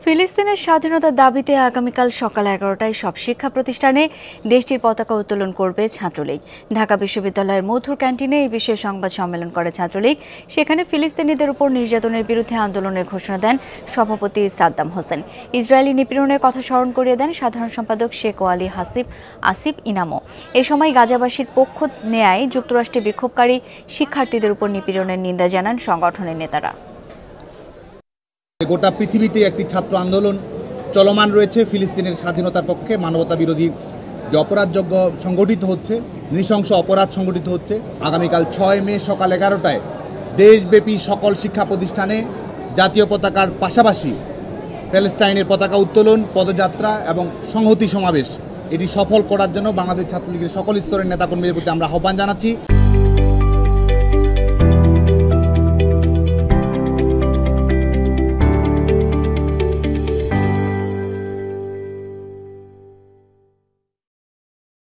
ফিলিস্তিনের স্বাধীনতার দাবিতে আগামীকাল সকাল 11টায় সব শিক্ষা প্রতিষ্ঠানে দেশটির পতাকা উত্তোলন করবে ছাত্রলীগ। ঢাকা বিশ্ববিদ্যালয়ের মধুর ক্যান্টিনে এই বিষয়ে সংবাদ সম্মেলন করে ছাত্রলীগ। সেখানে ফিলিস্তিনিদের উপর নির্যাতনের বিরুদ্ধে আন্দোলনের ঘোষণা দেন সভাপতি সাদ্দাম হোসেন। ইসরায়েলি নিপীড়নের কথা স্মরণ করিয়ে দেন সাধারণ সম্পাদক শেখ ওয়ালি আসিফ ইনামো। এ সময় গাজাবাসীর পক্ষ নেয় যুক্তরাষ্ট্রে বিক্ষোভকারী শিক্ষার্থীদের উপর নিপীড়নের নিন্দা জানান সংগঠনের নেতারা। গোটা পৃথিবীতে একটি ছাত্র আন্দোলন চলমান রয়েছে। ফিলিস্তিনের স্বাধীনতার পক্ষে মানবতা বিরোধী যে অপরাধযোগ্য সংগঠিত হচ্ছে, নৃশংস অপরাধ সংগঠিত হচ্ছে। আগামীকাল 6 মে সকাল 11টায় দেশব্যাপী সকল শিক্ষা প্রতিষ্ঠানে জাতীয় পতাকার পাশাপাশি প্যালেস্টাইনের পতাকা উত্তোলন, পদযাত্রা এবং সংহতি সমাবেশ এটি সফল করার জন্য বাংলাদেশ ছাত্রলীগের সকল স্তরের নেতাকর্মীদের প্রতি আমরা আহ্বান জানাচ্ছি।